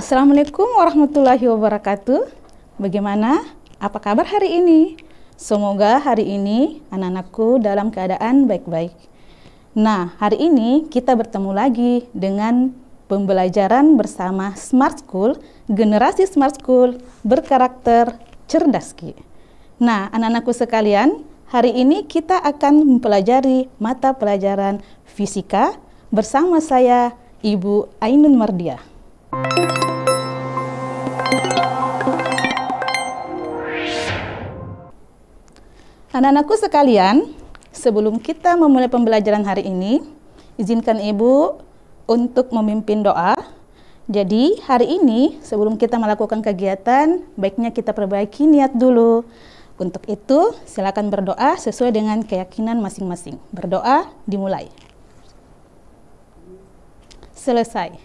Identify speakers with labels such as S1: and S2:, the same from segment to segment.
S1: Assalamualaikum warahmatullahi wabarakatuh. Bagaimana? Apa kabar hari ini? Semoga hari ini anak-anakku dalam keadaan baik-baik. Nah, hari ini kita bertemu lagi dengan pembelajaran bersama Smart School, generasi Smart School berkarakter cerdas Ki. Nah, anak-anakku sekalian, hari ini kita akan mempelajari mata pelajaran fisika bersama saya, Ibu Ainun Mardiah. Anak-anakku sekalian, sebelum kita memulai pembelajaran hari ini, izinkan Ibu untuk memimpin doa. Jadi, hari ini sebelum kita melakukan kegiatan, baiknya kita perbaiki niat dulu. Untuk itu, silakan berdoa sesuai dengan keyakinan masing-masing. Berdoa, dimulai. Selesai.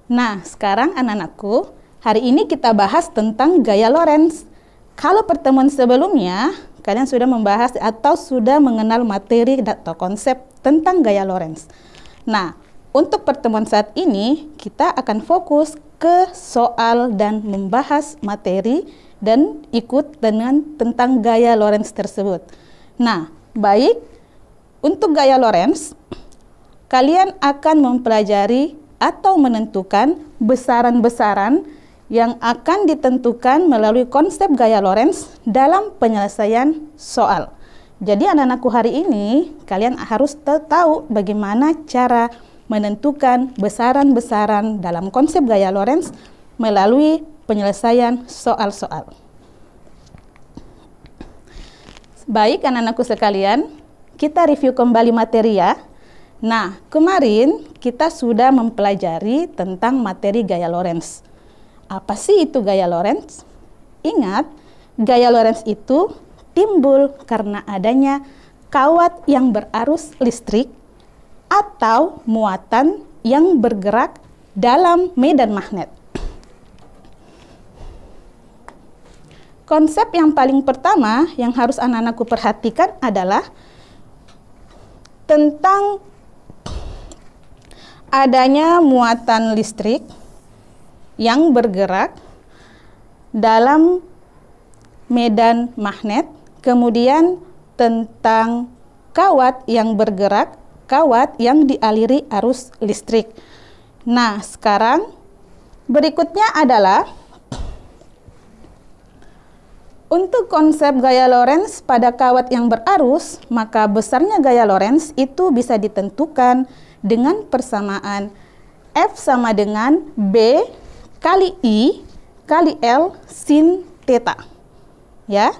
S1: Nah, sekarang anak-anakku, hari ini kita bahas tentang gaya Lorentz. Kalau pertemuan sebelumnya, kalian sudah membahas atau sudah mengenal materi atau konsep tentang gaya Lorentz. Nah, untuk pertemuan saat ini, kita akan fokus ke soal dan membahas materi dan ikut dengan tentang gaya Lorentz tersebut. Nah, baik, untuk gaya Lorentz, kalian akan mempelajari atau menentukan besaran-besaran yang akan ditentukan melalui konsep gaya Lorentz dalam penyelesaian soal. Jadi anak-anakku hari ini, kalian harus tahu bagaimana cara menentukan besaran-besaran dalam konsep gaya Lorentz melalui penyelesaian soal-soal. Baik anak-anakku sekalian, kita review kembali materi ya. Nah, kemarin kita sudah mempelajari tentang materi gaya Lorentz. Apa sih itu gaya Lorentz? Ingat, gaya Lorentz itu timbul karena adanya kawat yang berarus listrik atau muatan yang bergerak dalam medan magnet. Konsep yang paling pertama yang harus anak-anakku perhatikan adalah tentang adanya muatan listrik yang bergerak dalam medan magnet, kemudian tentang kawat yang bergerak, kawat yang dialiri arus listrik. Nah, sekarang berikutnya adalah untuk konsep gaya Lorentz pada kawat yang berarus, maka besarnya gaya Lorentz itu bisa ditentukan dengan persamaan F sama dengan B kali I kali L sin theta. Ya.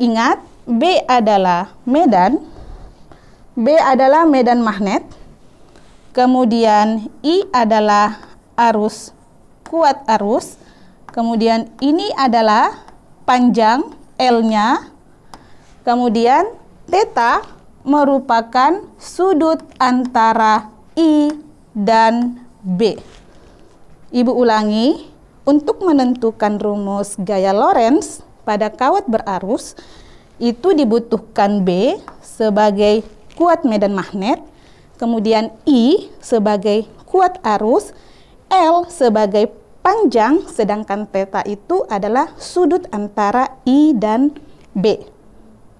S1: Ingat, B adalah medan magnet. Kemudian I adalah arus, kuat arus. Kemudian ini adalah panjang L-nya. Kemudian theta merupakan sudut antara I dan B. Ibu ulangi, untuk menentukan rumus gaya Lorentz pada kawat berarus, itu dibutuhkan B sebagai kuat medan magnet, kemudian I sebagai kuat arus, L sebagai panjang, sedangkan theta itu adalah sudut antara I dan B.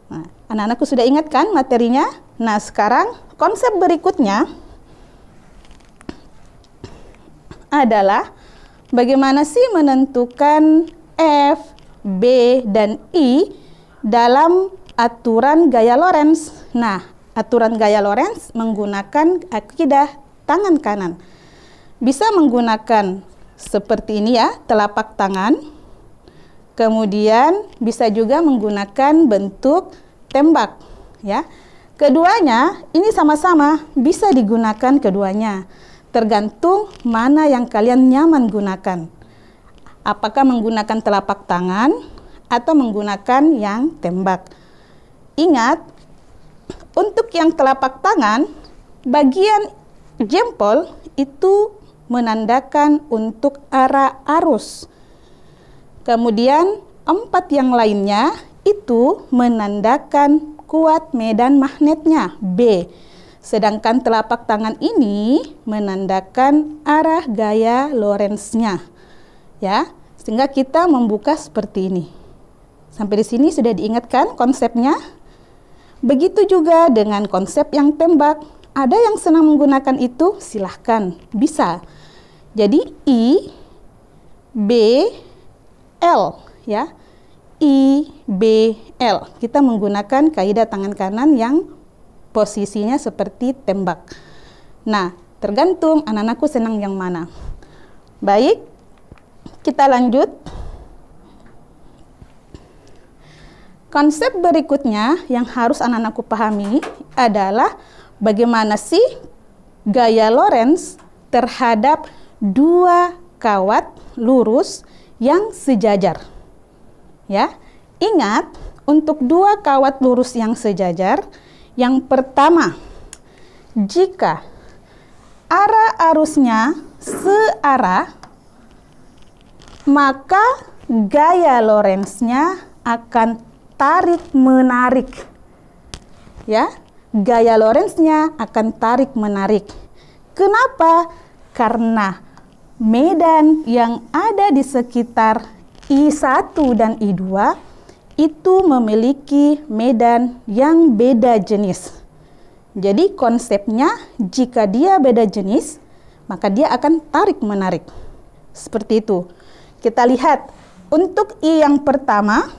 S1: Nah, anak-anakku sudah ingat kan materinya? Nah, sekarang konsep berikutnya adalah bagaimana sih menentukan F, B, dan I dalam aturan gaya Lorentz. Nah, aturan gaya Lorentz menggunakan akidah tangan kanan. Bisa menggunakan seperti ini ya, telapak tangan. Kemudian bisa juga menggunakan bentuk tembak ya. Keduanya ini sama-sama bisa digunakan keduanya. Tergantung mana yang kalian nyaman gunakan. Apakah menggunakan telapak tangan atau menggunakan yang tembak. Ingat, untuk yang telapak tangan, bagian jempol itu menandakan untuk arah arus. Kemudian 4 yang lainnya itu menandakan kuat medan magnetnya B. Sedangkan telapak tangan ini menandakan arah gaya Lorentz-nya. Ya, sehingga kita membuka seperti ini. Sampai di sini sudah diingatkan konsepnya. Begitu juga dengan konsep yang tembak. Ada yang senang menggunakan itu, silahkan, bisa. Jadi I, B, L, ya. I, B, L. Kita menggunakan kaidah tangan kanan yang posisinya seperti tembak. Nah, tergantung anak-anakku senang yang mana. Baik, kita lanjut. Konsep berikutnya yang harus anak-anakku pahami adalah bagaimana sih gaya Lorentz terhadap dua kawat lurus yang sejajar. Ya, ingat untuk dua kawat lurus yang sejajar, yang pertama, jika arah arusnya searah, maka gaya Lorentz-nya akan tarik-menarik. Ya, gaya Lorentz-nya akan tarik-menarik. Kenapa? Karena medan yang ada di sekitar I1 dan I2 itu memiliki medan yang beda jenis. Jadi konsepnya jika dia beda jenis, maka dia akan tarik-menarik. Seperti itu. Kita lihat untuk I yang pertama,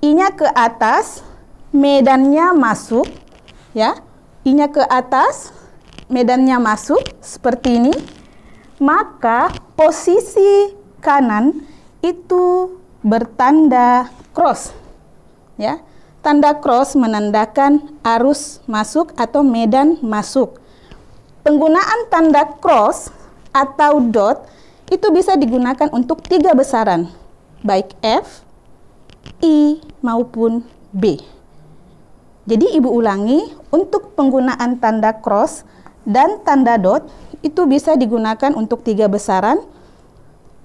S1: I-nya ke atas, medannya masuk, ya. I-nya ke atas, medannya masuk seperti ini. Maka posisi kanan itu bertanda cross, ya. Tanda cross menandakan arus masuk atau medan masuk. Penggunaan tanda cross atau dot itu bisa digunakan untuk tiga besaran, baik F, I maupun B. Jadi ibu ulangi, untuk penggunaan tanda cross dan tanda dot itu bisa digunakan untuk tiga besaran,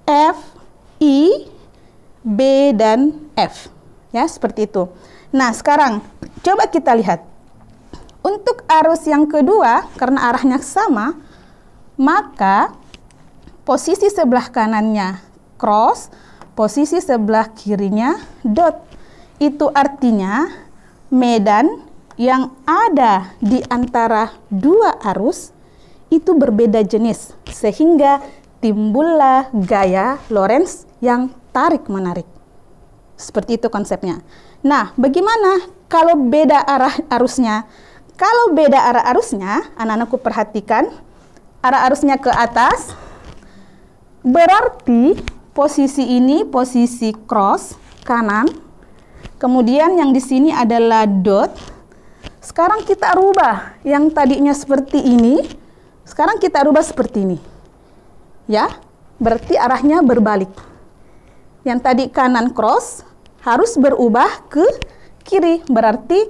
S1: F, I, B, dan F. Ya, seperti itu. Nah, sekarang coba kita lihat. Untuk arus yang kedua, karena arahnya sama, maka posisi sebelah kanannya cross, posisi sebelah kirinya dot. Itu artinya medan yang ada di antara dua arus itu berbeda jenis, sehingga timbullah gaya Lorentz yang tarik-menarik. Seperti itu konsepnya. Nah, bagaimana kalau beda arah arusnya? Kalau beda arah arusnya, anak-anakku perhatikan, arah arusnya ke atas, berarti posisi ini posisi cross, kanan. Kemudian yang di sini adalah dot. Sekarang kita rubah, yang tadinya seperti ini, sekarang kita rubah seperti ini. Ya, berarti arahnya berbalik. Yang tadi kanan cross harus berubah ke kiri. Berarti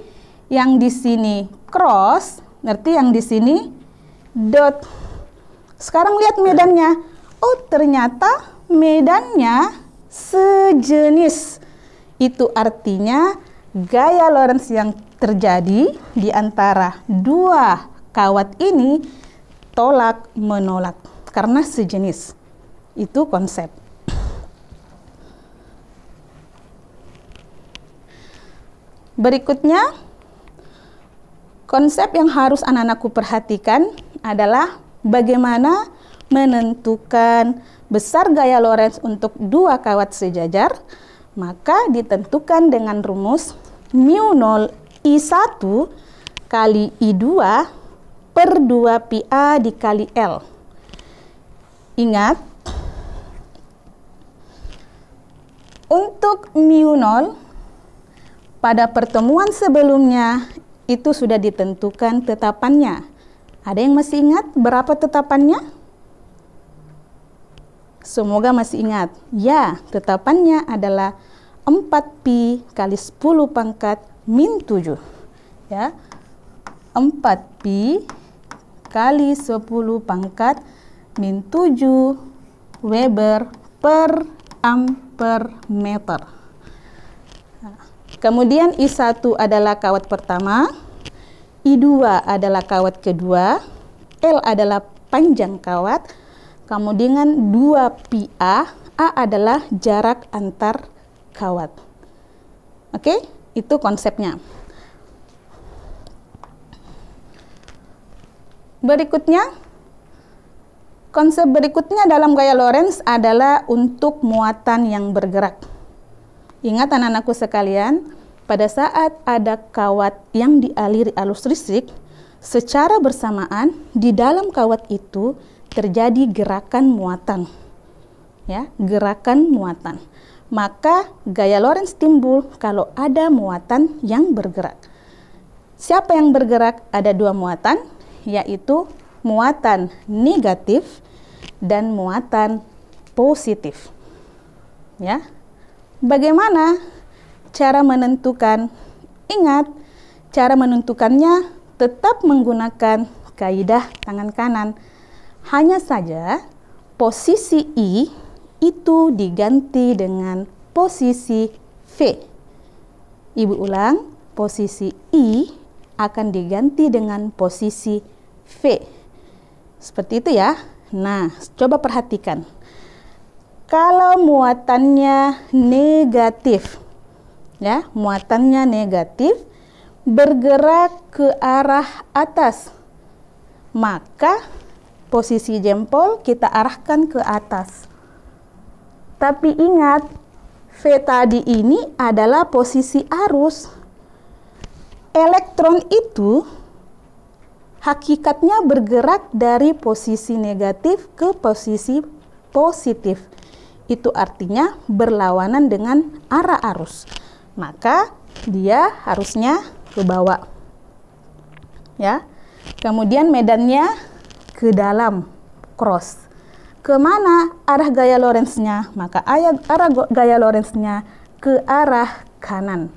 S1: yang di sini cross, berarti yang di sini dot. Sekarang lihat medannya. Oh, ternyata medannya sejenis. Itu artinya gaya Lorentz yang terjadi di antara dua kawat ini tolak menolak karena sejenis. Itu konsep. Berikutnya, konsep yang harus anak-anakku perhatikan adalah bagaimana menentukan besar gaya Lorentz untuk dua kawat sejajar. Maka ditentukan dengan rumus mu0 I1 kali I2 per 2 pi A dikali L. Ingat, untuk mu0 pada pertemuan sebelumnya itu sudah ditentukan tetapannya. Ada yang masih ingat berapa tetapannya? Semoga masih ingat. Ya, tetapannya adalah 4pi kali 10 pangkat min 7. Ya, 4pi kali 10 pangkat min 7 Weber per ampere meter. Kemudian I1 adalah kawat pertama, I2 adalah kawat kedua, L adalah panjang kawat. kemudian 2 pi A. A adalah jarak antar kawat. Oke, itu konsepnya. Berikutnya, konsep berikutnya dalam gaya Lorentz adalah untuk muatan yang bergerak. Ingat anak-anakku sekalian, pada saat ada kawat yang dialiri arus listrik, secara bersamaan di dalam kawat itu terjadi gerakan muatan. Ya, gerakan muatan. Maka gaya Lorentz timbul kalau ada muatan yang bergerak. Siapa yang bergerak? Ada 2 muatan, yaitu muatan negatif dan muatan positif. Ya. Bagaimana cara menentukan? Ingat, cara menentukannya tetap menggunakan kaidah tangan kanan. Hanya saja posisi I itu diganti dengan posisi V. Ibu ulang, posisi I akan diganti dengan posisi V. Seperti itu ya. Nah, coba perhatikan. Kalau muatannya negatif, ya, muatannya negatif, bergerak ke arah atas, maka posisi jempol kita arahkan ke atas. Tapi ingat, V tadi ini adalah posisi arus. Elektron itu hakikatnya bergerak dari posisi negatif ke posisi positif. Itu artinya berlawanan dengan arah arus. Maka dia harusnya ke bawah. Ya. Kemudian medannya ke dalam, cross. Kemana arah gaya Lorentz-nya? Maka arah gaya Lorentz-nya ke arah kanan.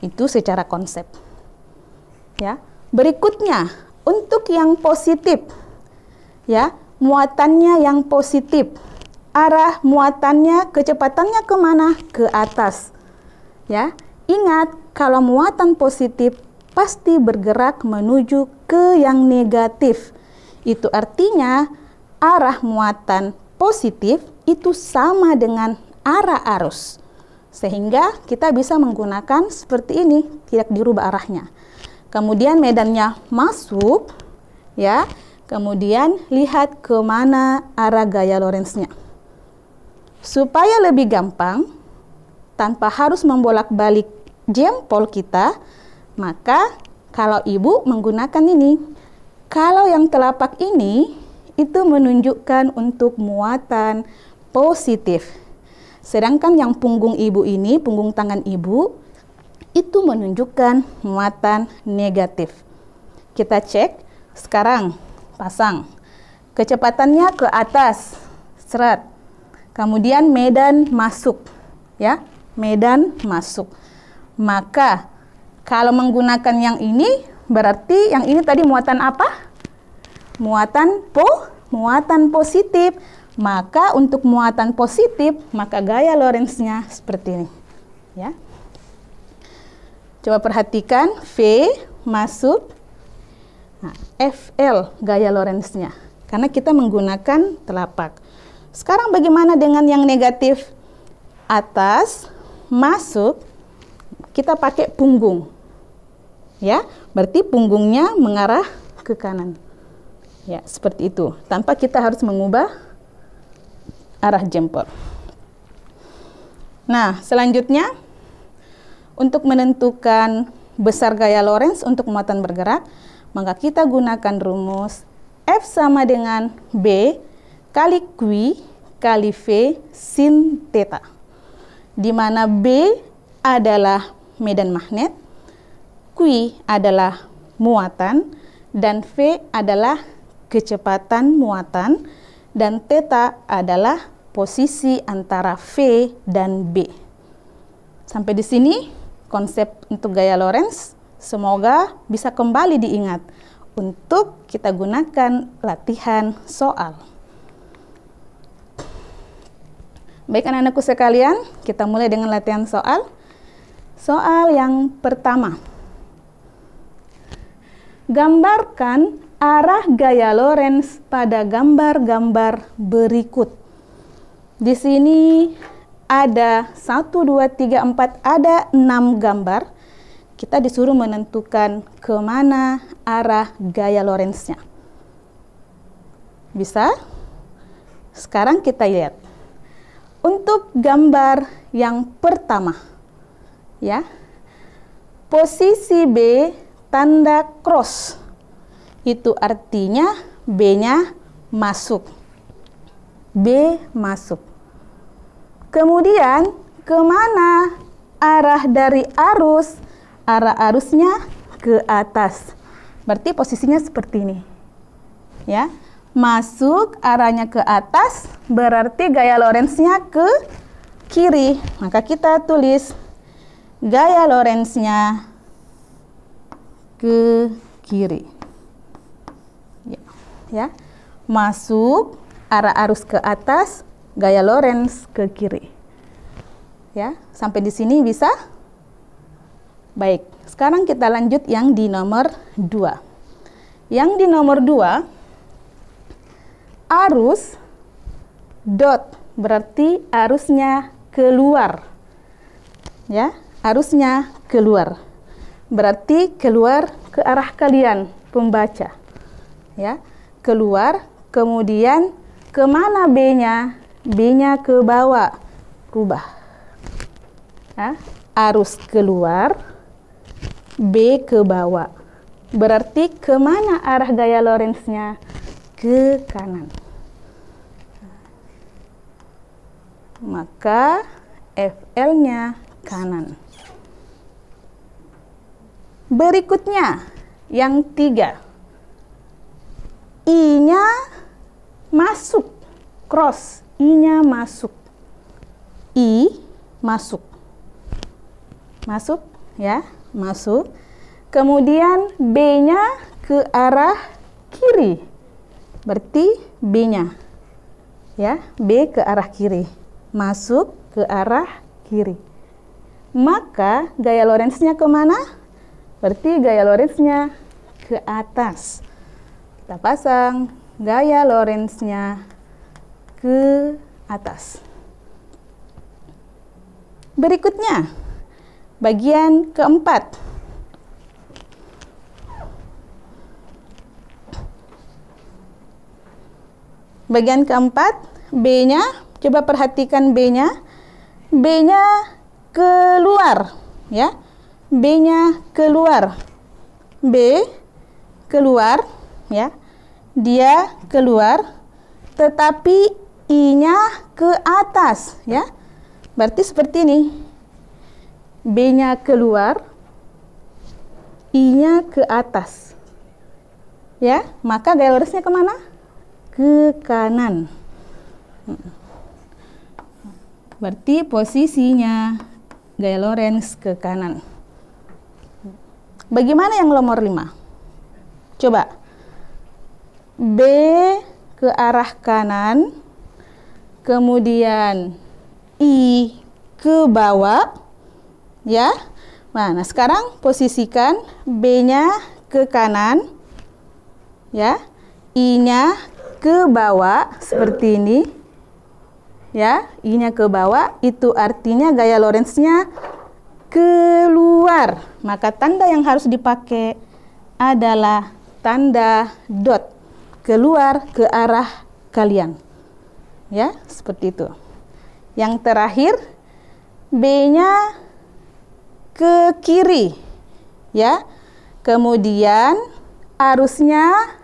S1: Itu secara konsep. Ya. Berikutnya, untuk yang positif, ya, muatannya yang positif, arah muatannya, kecepatannya kemana? Ke atas. Ya, ingat, kalau muatan positif pasti bergerak menuju ke yang negatif. Itu artinya arah muatan positif itu sama dengan arah arus. Sehingga kita bisa menggunakan seperti ini, tidak dirubah arahnya. Kemudian medannya masuk, ya. Kemudian lihat kemana arah gaya Lorentz-nya. Supaya lebih gampang, tanpa harus membolak-balik jempol kita, maka kalau ibu menggunakan ini. Kalau yang telapak ini, itu menunjukkan untuk muatan positif. Sedangkan yang punggung ibu ini, punggung tangan ibu, itu menunjukkan muatan negatif. Kita cek, sekarang pasang. Kecepatannya ke atas, seret. Kemudian medan masuk, ya, medan masuk. Maka kalau menggunakan yang ini, berarti yang ini tadi muatan apa? Muatan positif. Maka untuk muatan positif, maka gaya Lorentz-nya seperti ini. Ya. Coba perhatikan, V masuk, nah, FL gaya Lorentz-nya. Karena kita menggunakan telapak. Sekarang bagaimana dengan yang negatif? Atas, masuk, kita pakai punggung. Ya, berarti punggungnya mengarah ke kanan. Ya, seperti itu. Tanpa kita harus mengubah arah jempol. Nah, selanjutnya untuk menentukan besar gaya Lorentz untuk muatan bergerak, maka kita gunakan rumus F sama dengan B kali Q kali V sin theta. Di mana B adalah medan magnet, Q adalah muatan, dan V adalah kecepatan muatan, dan theta adalah posisi antara V dan B. Sampai di sini konsep untuk gaya Lorentz semoga bisa kembali diingat untuk kita gunakan latihan soal. Baik anak-anakku sekalian, kita mulai dengan latihan soal. Soal yang pertama. Gambarkan arah gaya Lorentz pada gambar-gambar berikut. Di sini ada 1, 2, 3, 4, ada 6 gambar. Kita disuruh menentukan kemana arah gaya Lorentz-nya. Bisa? Sekarang kita lihat. Untuk gambar yang pertama, ya, posisi B tanda cross. Itu artinya B-nya masuk. B masuk. Kemudian kemana arah dari arus? Arah arusnya ke atas. Berarti posisinya seperti ini. Ya, masuk arahnya ke atas, berarti gaya Lorentz-nya ke kiri. Maka kita tulis gaya Lorentz-nya ke kiri. Ya, masuk arah arus ke atas, gaya Lorentz ke kiri. Ya, sampai di sini bisa? Baik, sekarang kita lanjut yang di nomor 2. Yang di nomor 2, arus dot berarti arusnya keluar. Ya, arusnya keluar. Berarti keluar ke arah kalian, pembaca. Ya, keluar, kemudian kemana B-nya? B-nya ke bawah, rubah. Ya, arus keluar, B ke bawah. Berarti kemana arah gaya Lorentz-nya? Ke kanan. Maka FL-nya kanan. Berikutnya, yang 3. I-nya masuk, cross, I-nya masuk. I masuk. Masuk, ya, masuk. Kemudian B-nya ke arah kiri. Berarti B-nya. Ya, B ke arah kiri. Masuk ke arah kiri. Maka gaya Lorentz-nya kemana? Berarti gaya Lorentz-nya ke atas. Kita pasang gaya Lorentz-nya ke atas. Berikutnya, bagian keempat. Bagian keempat, B-nya, coba perhatikan B-nya. B-nya keluar, ya. B-nya keluar. B keluar, ya. Dia keluar, tetapi I-nya ke atas, ya. Berarti seperti ini. B-nya keluar, I-nya ke atas. Ya, maka gaya Lorentz-nya kemana? Ke kanan. Berarti posisinya gaya Lorentz ke kanan. Bagaimana yang nomor 5? Coba. B ke arah kanan, kemudian I ke bawah, ya. Nah, sekarang posisikan B-nya ke kanan, ya. I-nya ke bawah seperti ini, ya. I-nya ke bawah, itu artinya gaya Lorentz-nya keluar. Maka tanda yang harus dipakai adalah tanda dot, keluar ke arah kalian, ya, seperti itu. Yang terakhir, B-nya ke kiri, ya. Kemudian arusnya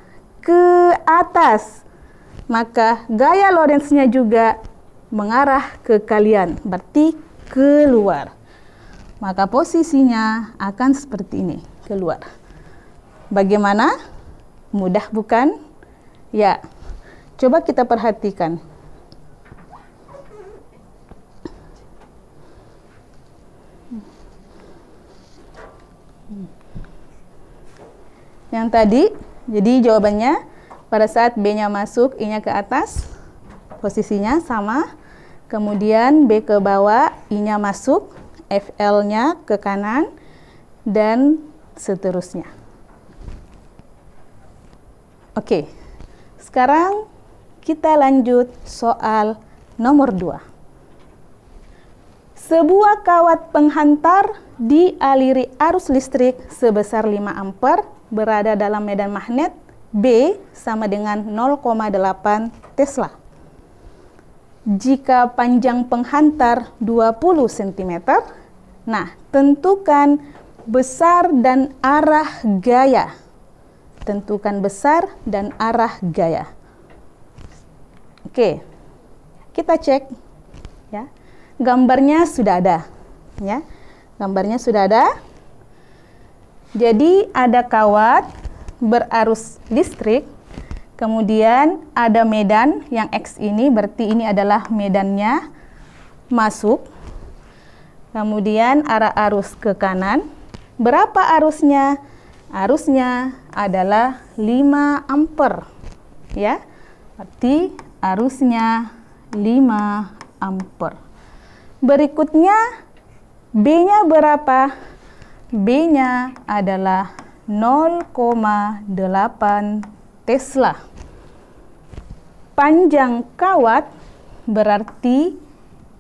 S1: ke atas. Maka gaya Lorentz-nya juga mengarah ke kalian, berarti keluar. Maka posisinya akan seperti ini, keluar. Bagaimana? Mudah bukan? Ya. Coba kita perhatikan. Yang tadi, jadi jawabannya pada saat B-nya masuk, I-nya ke atas, posisinya sama. Kemudian B ke bawah, I-nya masuk, FL-nya ke kanan, dan seterusnya. Oke, sekarang kita lanjut soal nomor 2. Sebuah kawat penghantar dialiri arus listrik sebesar 5 ampere berada dalam medan magnet B sama dengan 0,8 Tesla. Jika panjang penghantar 20 cm, nah tentukan besar dan arah gaya. Tentukan besar dan arah gaya. Oke, kita cek ya. Gambarnya sudah ada ya. Gambarnya sudah ada. Jadi ada kawat berarus listrik, kemudian ada medan yang X ini, berarti ini adalah medannya masuk. Kemudian arah arus ke kanan. Berapa arusnya? Arusnya adalah 5 ampere. Ya. Berarti arusnya 5 ampere. Berikutnya B-nya berapa? B-nya adalah 0,8 Tesla. Panjang kawat berarti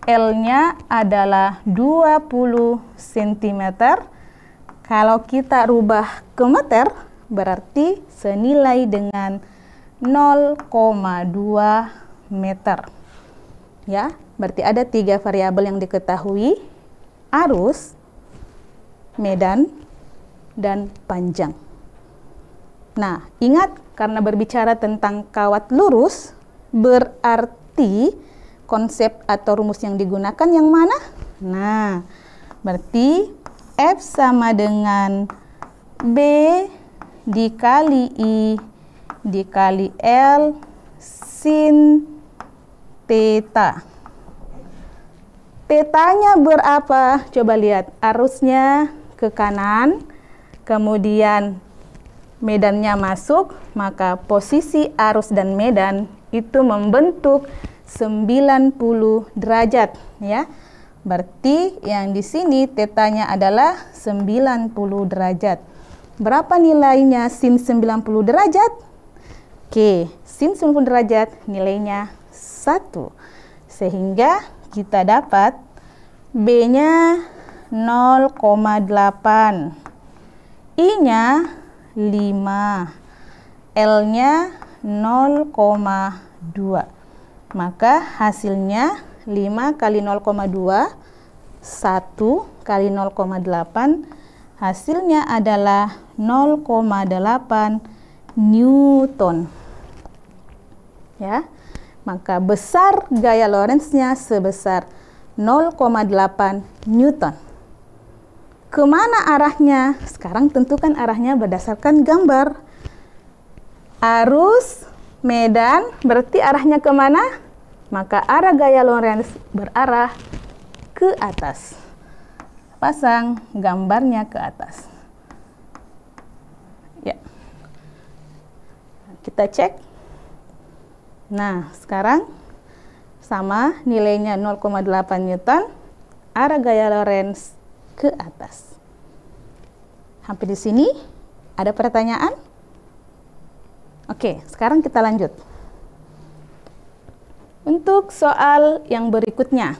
S1: L-nya adalah 20 cm. Kalau kita rubah ke meter, berarti senilai dengan 0,2 meter. Ya, berarti ada 3 variabel yang diketahui: arus, medan, dan panjang. Nah, ingat, karena berbicara tentang kawat lurus, berarti konsep atau rumus yang digunakan yang mana? Nah, berarti F sama dengan B dikali I dikali L sin theta. Tetanya berapa? Coba lihat, arusnya ke kanan, kemudian medannya masuk, maka posisi arus dan medan itu membentuk 90 derajat ya. Berarti yang di sini tetanya adalah 90 derajat. Berapa nilainya sin 90 derajat? Oke, sin 90 derajat nilainya 1. Sehingga kita dapat B-nya 0,8, I-nya 5, L-nya 0,2. Maka hasilnya 5 kali 0,2, 1 kali 0,8, hasilnya adalah 0,8 Newton. Ya, maka besar gaya Lorentz-nya sebesar 0,8 Newton. Kemana arahnya? Sekarang tentukan arahnya berdasarkan gambar. Arus, medan, berarti arahnya kemana? Maka arah gaya Lorentz berarah ke atas. Pasang gambarnya ke atas. Ya. Kita cek. Nah, sekarang sama nilainya 0,8 Newton, arah gaya Lorentz ke atas. Sampai di sini ada pertanyaan? Oke, sekarang kita lanjut. Untuk soal yang berikutnya.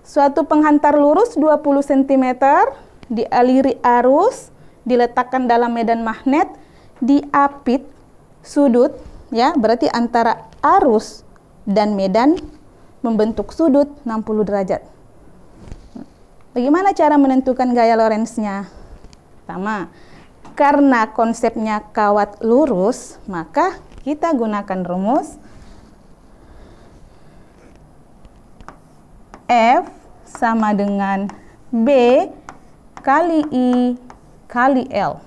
S1: Suatu penghantar lurus 20 cm dialiri arus, diletakkan dalam medan magnet, diapit sudut, ya, berarti antara arus dan medan membentuk sudut 60 derajat. Bagaimana cara menentukan gaya Lorentz-nya? Pertama, karena konsepnya kawat lurus, maka kita gunakan rumus F sama dengan B kali I kali L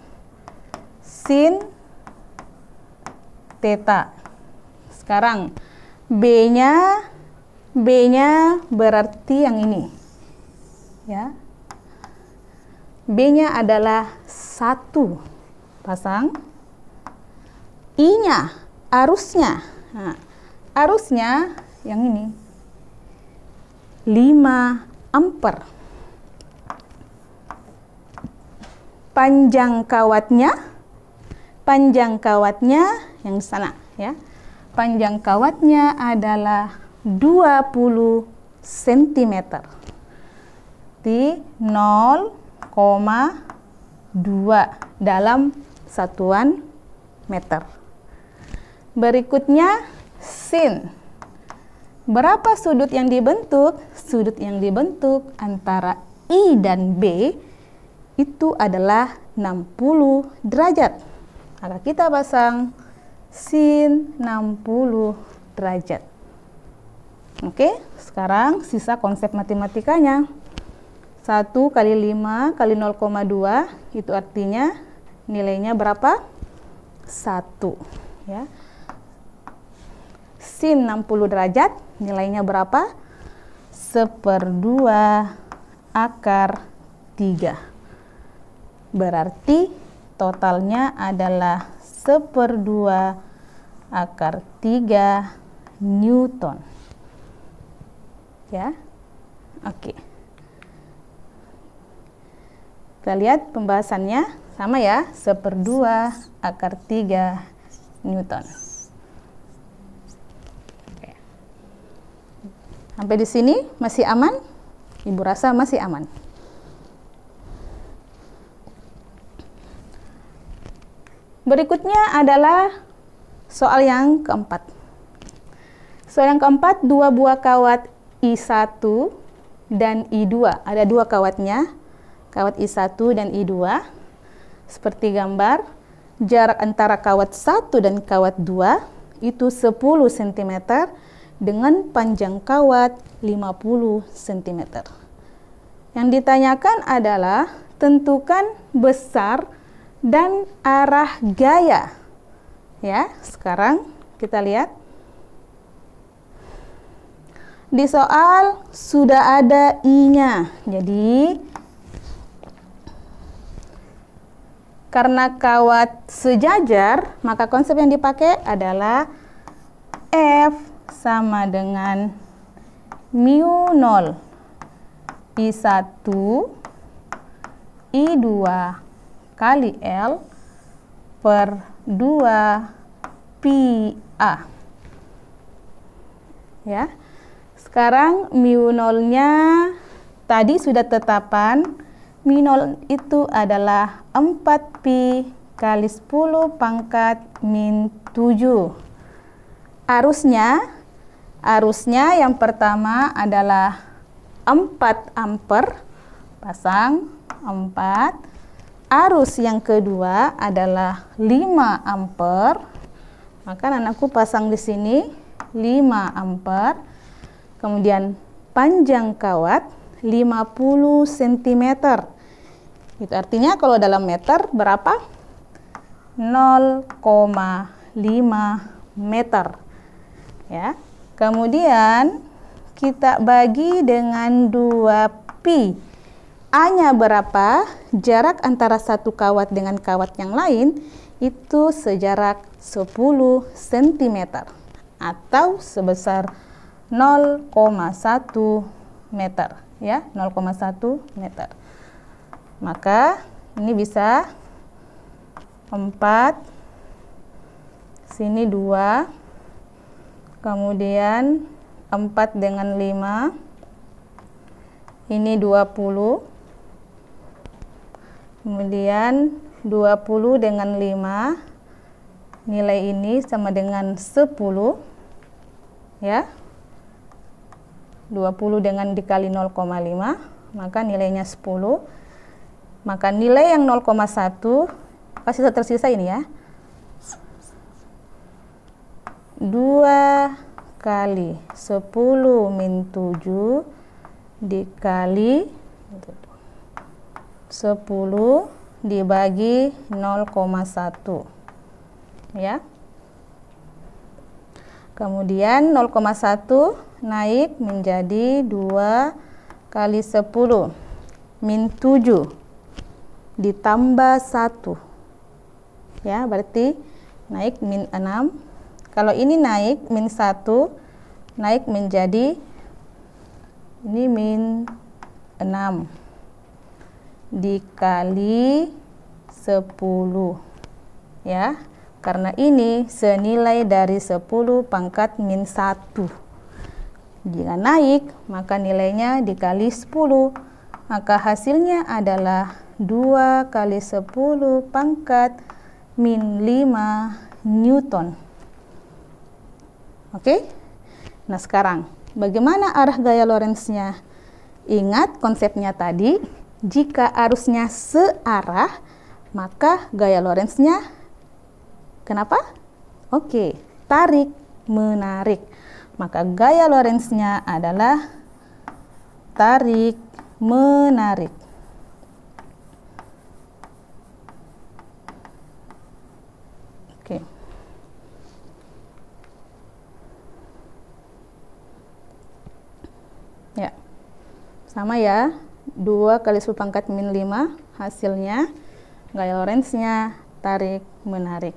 S1: sin theta. Sekarang B-nya berarti yang ini. Ya. B-nya adalah 1. Pasang. I-nya, arusnya. Nah, arusnya yang ini. 5 ampere. panjang kawatnya yang di sana ya. Panjang kawatnya adalah 20 cm di 0,2 dalam satuan meter. Berikutnya sin. Berapa sudut yang dibentuk? Sudut yang dibentuk antara I dan B itu adalah 60 derajat. Maka kita pasang sin 60 derajat. Oke, sekarang sisa konsep matematikanya. 1 kali 5 kali 0,2 itu artinya nilainya berapa? 1 ya. Sin 60 derajat nilainya berapa? 1/2 akar 3. Berarti totalnya adalah 1/2 akar 3 Newton. Ya. Oke. Kita lihat pembahasannya sama ya, 1/2 akar 3 Newton. Oke. Sampai di sini masih aman? Ibu rasa masih aman. Berikutnya adalah soal yang keempat. Soal yang keempat, 2 buah kawat I1 dan I2. Ada 2 kawatnya, kawat I1 dan I2. Seperti gambar, jarak antara kawat 1 dan kawat 2 itu 10 cm dengan panjang kawat 50 cm. Yang ditanyakan adalah tentukan besar dan arah gaya. Ya, sekarang kita lihat. Di soal sudah ada I-nya. Jadi karena kawat sejajar, maka konsep yang dipakai adalah F sama dengan mu 0 I1 I2 kali L per 2 pi A. Ya. Sekarang mu 0-nya tadi sudah tetapan. Mu 0 itu adalah 4 pi kali 10 pangkat min 7. Arusnya yang pertama adalah 4 ampere. Pasang 4. Arus yang kedua adalah 5 ampere. Maka anakku pasang di sini 5 ampere. Kemudian panjang kawat 50 cm. Itu artinya kalau dalam meter berapa? 0,5 meter. Ya. Kemudian kita bagi dengan 2 pi. A-nya berapa? Jarak antara satu kawat dengan kawat yang lain itu sejarak 10 cm atau sebesar 0,1 meter ya, 0,1 meter. Maka ini bisa 4, sini 2, kemudian 4 dengan 5, ini 20, kemudian 20 dengan 5, nilai ini sama dengan 10 ya. 20 dengan dikali 0,5, maka nilainya 10. Maka nilai yang 0,1 kasih tersisa ini ya. 2 kali 10 min 7 dikali 10 dibagi 0,1 ya. Kemudian 0,1 naik menjadi 2 kali 10 min 7 ditambah 1 ya, berarti naik min 6. Kalau ini naik min 1 naik menjadi ini min 6 dikali 10 ya. Karena ini senilai dari 10 pangkat min 1. Jika naik, maka nilainya dikali 10. Maka hasilnya adalah 2 kali 10 pangkat min 5 Newton. Oke? Nah, sekarang bagaimana arah gaya Lorentz-nya? Ingat konsepnya tadi, jika arusnya searah, maka gaya Lorentz-nya kenapa? Oke, tarik, menarik. Maka gaya Lorentz-nya adalah tarik, menarik. Oke. Ya. Sama ya, 2 kali 10 pangkat min 5 hasilnya gaya Lorentz-nya tarik menarik.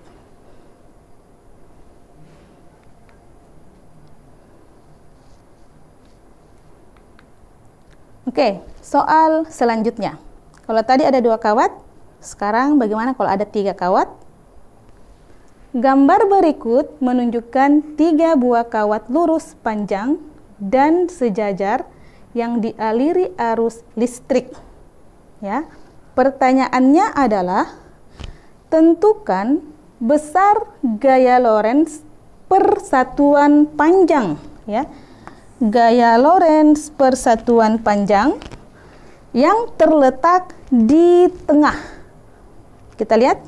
S1: Oke, soal selanjutnya. Kalau tadi ada 2 kawat, sekarang bagaimana kalau ada 3 kawat? Gambar berikut menunjukkan 3 buah kawat lurus panjang dan sejajar yang dialiri arus listrik. Ya. Pertanyaannya adalah tentukan besar gaya Lorentz per satuan panjang, ya. Gaya Lorentz per satuan panjang yang terletak di tengah. Kita lihat.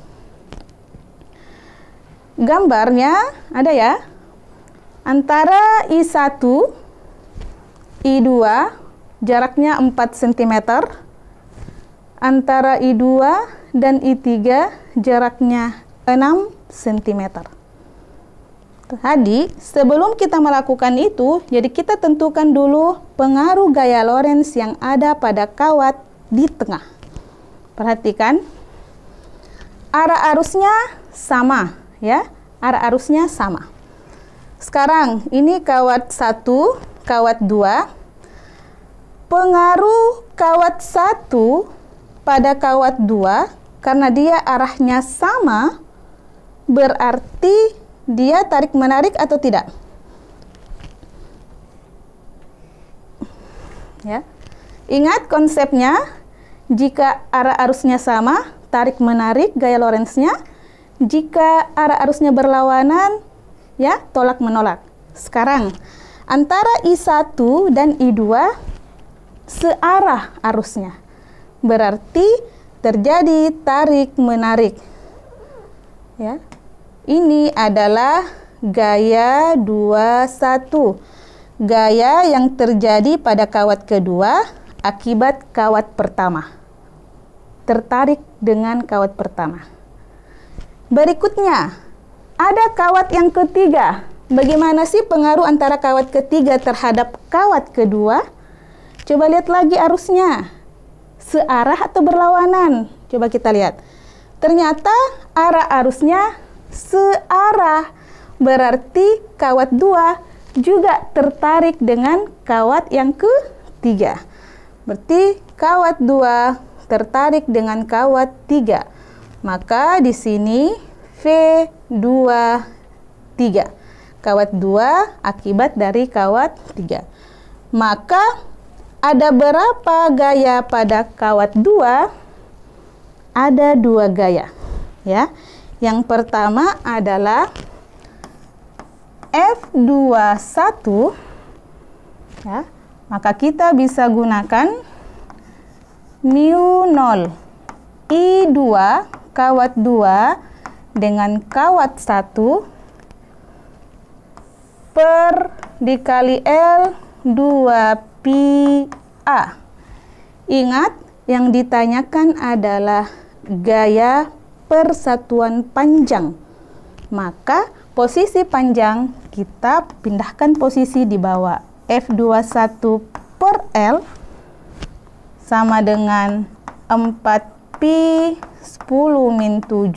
S1: Gambarnya ada ya. Antara I1 I2 jaraknya 4 cm, antara I2 dan I3 jaraknya 6 cm. Tadi sebelum kita melakukan itu, jadi kita tentukan dulu pengaruh gaya Lorentz yang ada pada kawat di tengah. Perhatikan, arah arusnya sama ya, arah arusnya sama. Sekarang ini kawat 1, kawat 2, pengaruh kawat 1 pada kawat 2 karena dia arahnya sama, berarti dia tarik menarik atau tidak? Ya. Ingat konsepnya, jika arah arusnya sama, tarik menarik gaya Lorentz-nya. Jika arah arusnya berlawanan, ya, tolak menolak. Sekarang antara I1 dan I2 searah arusnya. Berarti terjadi tarik menarik. Ya. Ini adalah gaya 21. Gaya yang terjadi pada kawat kedua akibat kawat pertama. Tertarik dengan kawat pertama. Berikutnya, ada kawat yang ketiga. Bagaimana sih pengaruh antara kawat ketiga terhadap kawat kedua? Coba lihat lagi arusnya. Searah atau berlawanan? Coba kita lihat. Ternyata arah arusnya searah. Berarti kawat 2 juga tertarik dengan kawat yang ketiga. Berarti kawat 2 tertarik dengan kawat 3. Maka di sini V23. Kawat 2 akibat dari kawat 3. Maka ada berapa gaya pada kawat 2? Ada 2 gaya. Ya. Yang pertama adalah F21. Ya. Maka kita bisa gunakan μ0 I2 kawat 2 dengan kawat 1 per dikali L 2 pi A. Ingat, yang ditanyakan adalah gaya persatuan panjang. Maka posisi panjang kita pindahkan posisi di bawah. F21 per L sama dengan 4 pi 10 min 7.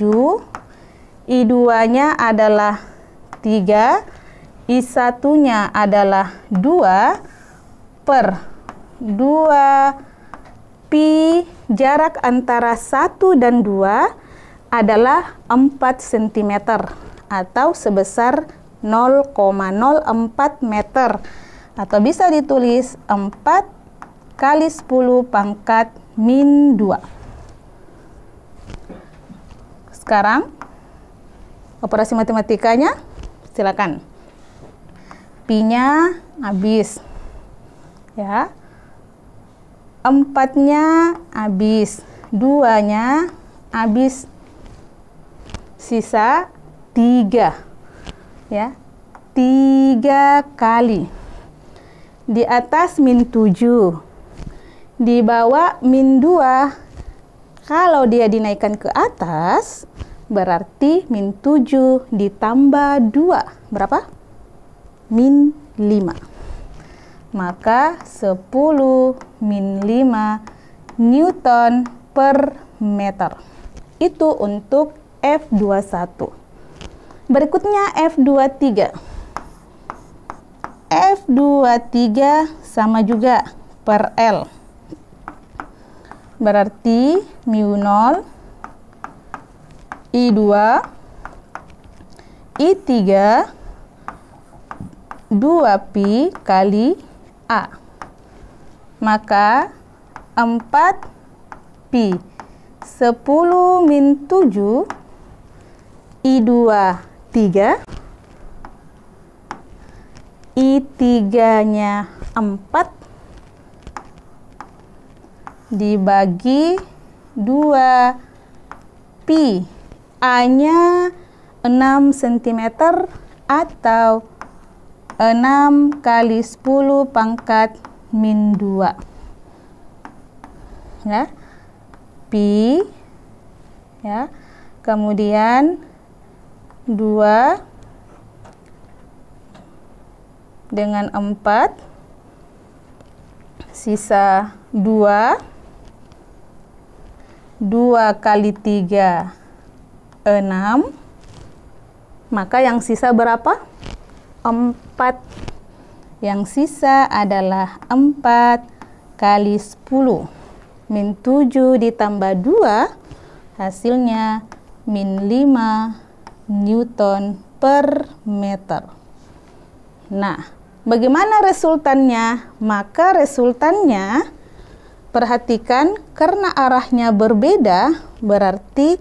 S1: I2-nya adalah 3, I1-nya adalah 2 per 2 pi jarak antara 1 dan 2 adalah 4 cm atau sebesar 0,04 meter, atau bisa ditulis 4 kali 10 pangkat min 2. Sekarang operasi matematikanya silakan. Pi-nya habis, ya. 4-nya habis, 2-nya habis, sisa 3, ya. 3 kali. Di atas min 7, di bawah min 2. Kalau dia dinaikkan ke atas, berarti min 7 ditambah 2. Berapa? Min 5. Maka 10 min 5 Newton per meter. Itu untuk F21. Berikutnya F23. F23 sama juga per L. Berarti mu 0, I2, I3, 2pi kali A. Maka 4pi 10 min 7, I2 3, I3-nya 4 dibagi 2 pi. A-nya 6 cm atau 6 kali 10 pangkat min 2. Ya. Pi, ya. Kemudian 2 dengan 4, sisa 2 kali 3, 6. Maka yang sisa berapa? 4. Yang sisa adalah 4 kali 10. Min 7 ditambah 2, hasilnya min 5 Newton per meter. Nah, bagaimana resultannya? Maka resultannya, perhatikan, karena arahnya berbeda, berarti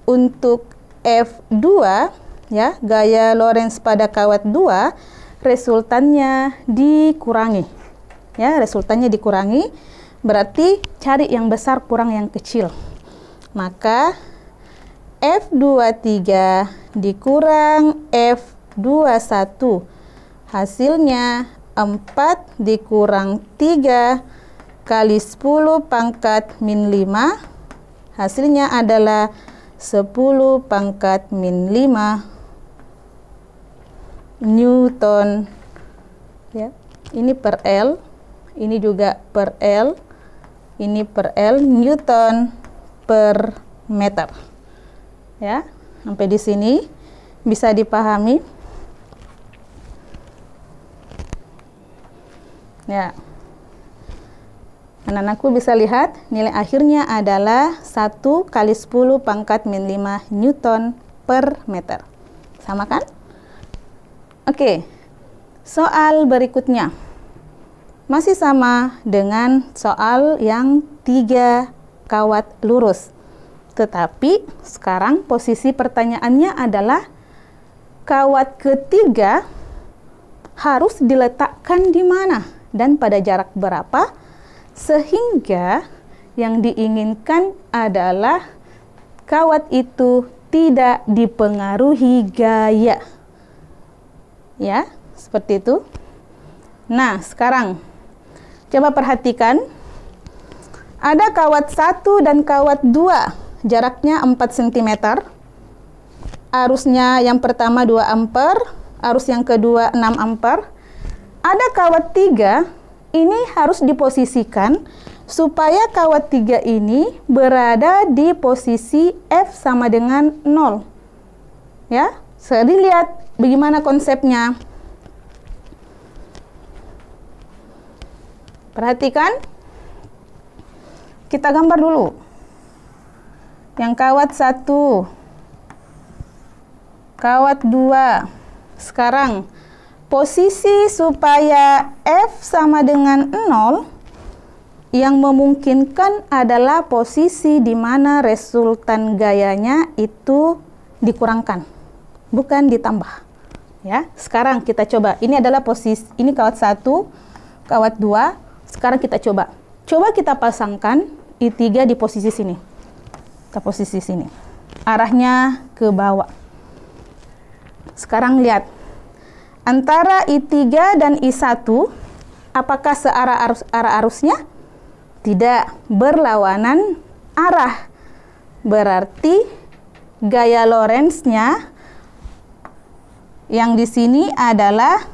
S1: untuk F2, ya, gaya Lorentz pada kawat 2, resultannya dikurangi. Ya, resultannya dikurangi, berarti cari yang besar kurang yang kecil. Maka F23 dikurang F21, hasilnya 4 dikurang 3 kali 10 pangkat min 5, hasilnya adalah 10 pangkat min 5 Newton. Ya, ini per L, ini juga per L, ini per L, Newton per meter. Ya, sampai di sini bisa dipahami? Ya. Anak-anakku bisa lihat nilai akhirnya adalah 1 kali 10 pangkat min 5 Newton per meter. Sama kan? Oke. Soal berikutnya. Masih sama dengan soal yang 3 kawat lurus. Tetapi sekarang posisi pertanyaannya adalah kawat ketiga harus diletakkan di mana dan pada jarak berapa, sehingga yang diinginkan adalah kawat itu tidak dipengaruhi gaya. Ya, seperti itu. Nah, sekarang coba perhatikan. Ada kawat 1 dan kawat 2. Jaraknya 4 cm. Arusnya yang pertama 2 ampere, arus yang kedua 6 ampere. Ada kawat 3, ini harus diposisikan supaya kawat 3 ini berada di posisi F sama dengan 0. Ya, jadi lihat bagaimana konsepnya. Perhatikan. Kita gambar dulu. yang kawat 1, kawat 2. Sekarang posisi supaya F sama dengan 0 yang memungkinkan adalah posisi di mana resultan gayanya itu dikurangkan, bukan ditambah. Ya, sekarang kita coba. Ini adalah posisi, ini kawat 1, kawat 2. Sekarang kita coba. Coba kita pasangkan I3 di posisi sini. Kita posisi sini. Arahnya ke bawah. Sekarang lihat. Antara I3 dan I1, apakah searah arusnya? Tidak, berlawanan arah. Berarti gaya Lorentz-nya yang di sini adalah,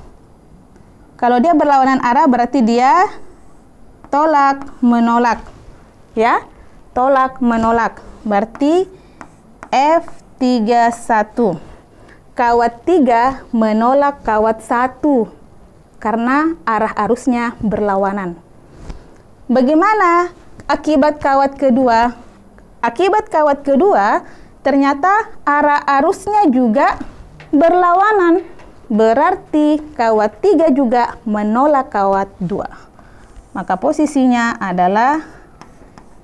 S1: kalau dia berlawanan arah berarti dia tolak menolak. Ya, tolak menolak. Berarti F31. Kawat 3 menolak kawat 1 karena arah arusnya berlawanan. Bagaimana akibat kawat kedua? Akibat kawat kedua, ternyata arah arusnya juga berlawanan. Berarti kawat 3 juga menolak kawat 2. Maka posisinya adalah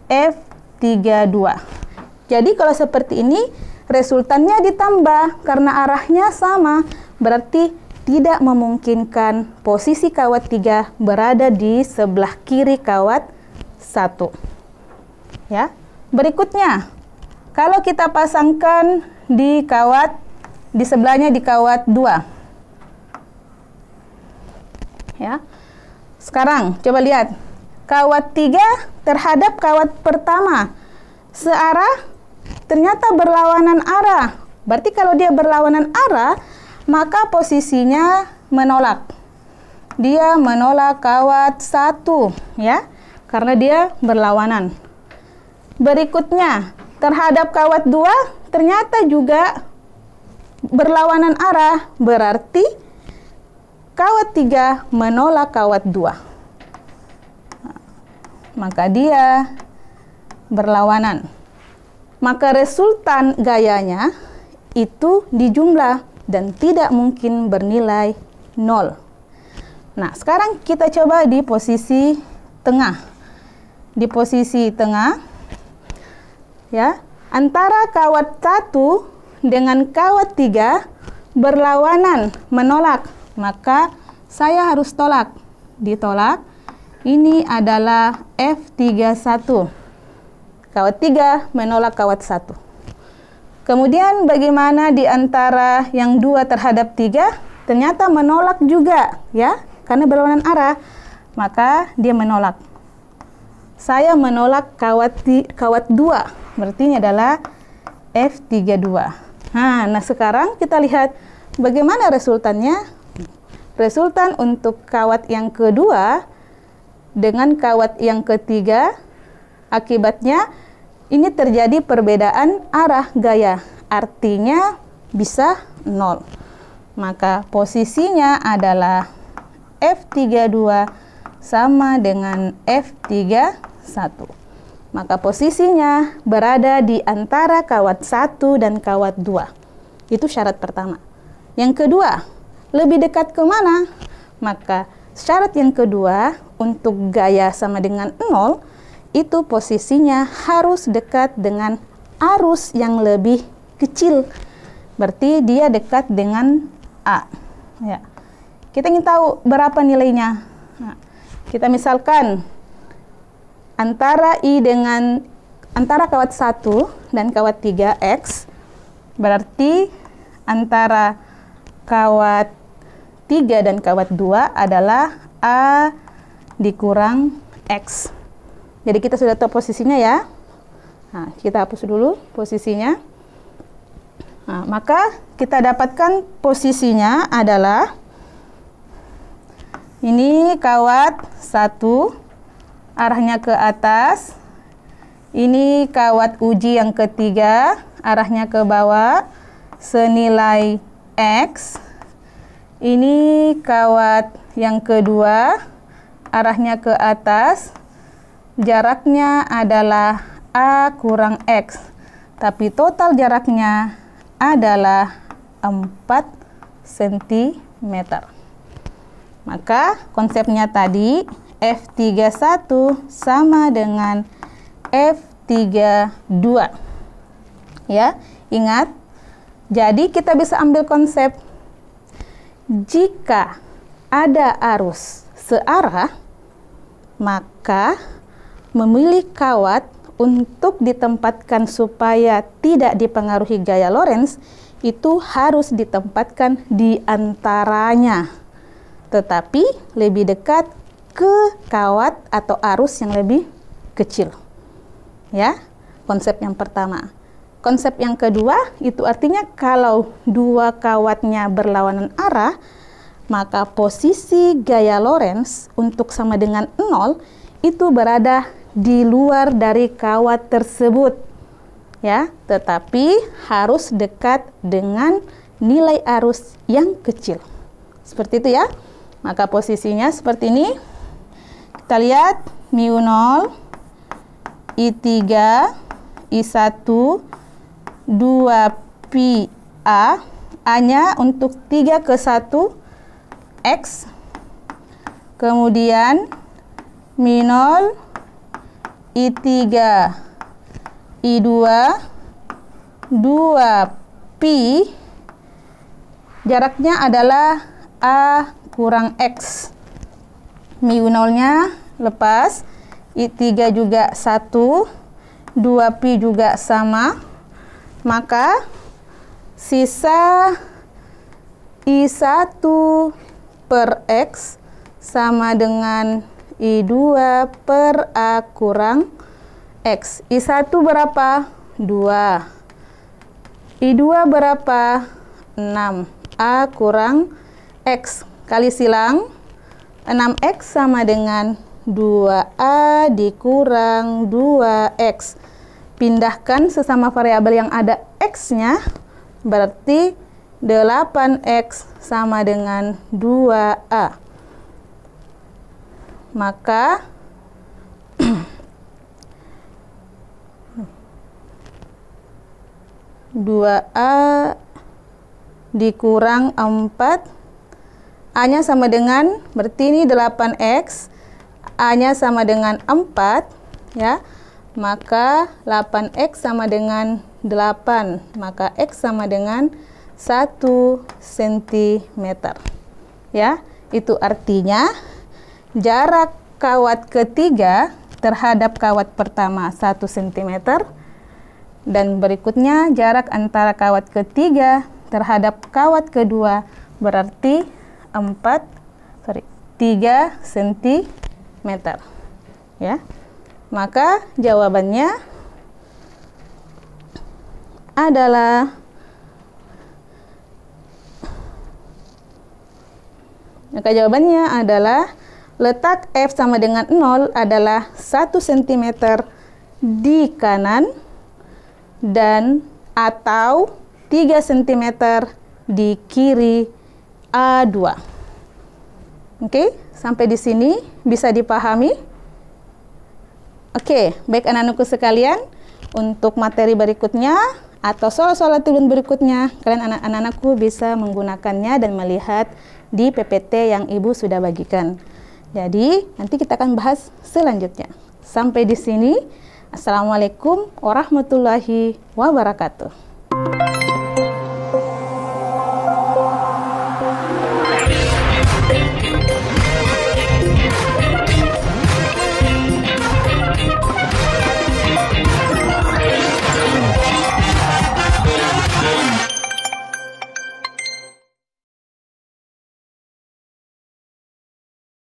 S1: F32. Jadi kalau seperti ini, resultannya ditambah karena arahnya sama. Berarti tidak memungkinkan posisi kawat 3 berada di sebelah kiri kawat 1. Ya. Berikutnya, kalau kita pasangkan di sebelahnya di kawat 2. Ya. Sekarang coba lihat. Kawat 3 terhadap kawat pertama searah, ternyata berlawanan arah. Berarti kalau dia berlawanan arah, maka posisinya menolak. Dia menolak kawat 1, ya, karena dia berlawanan. Berikutnya, terhadap kawat 2 ternyata juga berlawanan arah. Berarti kawat 3 menolak kawat 2. Maka dia berlawanan. Maka resultan gayanya itu dijumlah dan tidak mungkin bernilai 0. Nah, sekarang kita coba di posisi tengah. Di posisi tengah, ya, antara kawat 1 dengan kawat 3 berlawanan, menolak. Maka saya harus tolak. Ditolak. Ini adalah F31. Kawat 3 menolak kawat 1. Kemudian bagaimana di antara yang 2 terhadap 3? Ternyata menolak juga, ya, karena berlawanan arah. Maka dia menolak. Saya menolak kawat 2. Berarti ini adalah F32. Nah, sekarang kita lihat bagaimana resultannya. Resultan untuk kawat yang kedua dengan kawat yang ketiga, akibatnya ini terjadi perbedaan arah gaya, artinya bisa 0. Maka posisinya adalah F32 sama dengan F31. Maka posisinya berada di antara kawat 1 dan kawat 2. Itu syarat pertama. Yang kedua, lebih dekat ke mana? Maka syarat yang kedua untuk gaya sama dengan 0, itu posisinya harus dekat dengan arus yang lebih kecil. Berarti dia dekat dengan A. Ya. Kita ingin tahu berapa nilainya. Nah, kita misalkan antara kawat 1 dan kawat 3 X, berarti antara kawat 3 dan kawat 2 adalah A dikurang X. Jadi kita sudah tahu posisinya, ya. Nah, kita hapus dulu posisinya. Nah, maka kita dapatkan posisinya adalah ini kawat 1 arahnya ke atas. Ini kawat uji yang ketiga arahnya ke bawah senilai X. Ini kawat yang kedua arahnya ke atas. Jaraknya adalah A kurang X. tapi total jaraknya adalah 4 cm. Maka konsepnya tadi F31 sama dengan F32. Ya, ingat. Jadi kita bisa ambil konsep jika ada arus searah, maka memilih kawat untuk ditempatkan supaya tidak dipengaruhi gaya Lorentz itu harus ditempatkan di antaranya, tetapi lebih dekat ke kawat atau arus yang lebih kecil. Ya, konsep yang pertama. Konsep yang kedua itu artinya kalau dua kawatnya berlawanan arah, maka posisi gaya Lorentz untuk sama dengan 0 itu berada di luar dari kawat tersebut. Ya, tetapi harus dekat dengan nilai arus yang kecil. Seperti itu ya. Maka posisinya seperti ini. Kita lihat μ0, I3, I1, 2pi A, A-nya untuk 3 ke 1 X, kemudian μ0, I3, I2, 2pi, jaraknya adalah A kurang X. μ0-nya lepas, I3 juga 1, 2pi juga sama, maka sisa I1 per X sama dengan I2 per A kurang X. I1 berapa? 2. I2 berapa? 6. A kurang X. Kali silang, 6X sama dengan 2A dikurang 2X. Pindahkan sesama variabel yang ada X-nya, berarti 8X sama dengan 2A. Maka dua A dikurang 4, A-nya sama dengan, berarti ini 8X, A-nya sama dengan 4, ya. Maka 8X sama dengan 8, maka X sama dengan 1 cm. Ya, itu artinya jarak kawat ketiga terhadap kawat pertama 1 cm, dan berikutnya jarak antara kawat ketiga terhadap kawat kedua berarti 3 cm. Ya. Maka jawabannya adalah letak F sama dengan 0 adalah 1 cm di kanan dan atau 3 cm di kiri A2. Oke, sampai di sini bisa dipahami? Oke, baik anak-anakku sekalian, untuk materi berikutnya atau soal-soal turun berikutnya, kalian anak-anakku bisa menggunakannya dan melihat di PPT yang Ibu sudah bagikan. Jadi, nanti kita akan bahas selanjutnya. Sampai di sini. Assalamualaikum warahmatullahi wabarakatuh.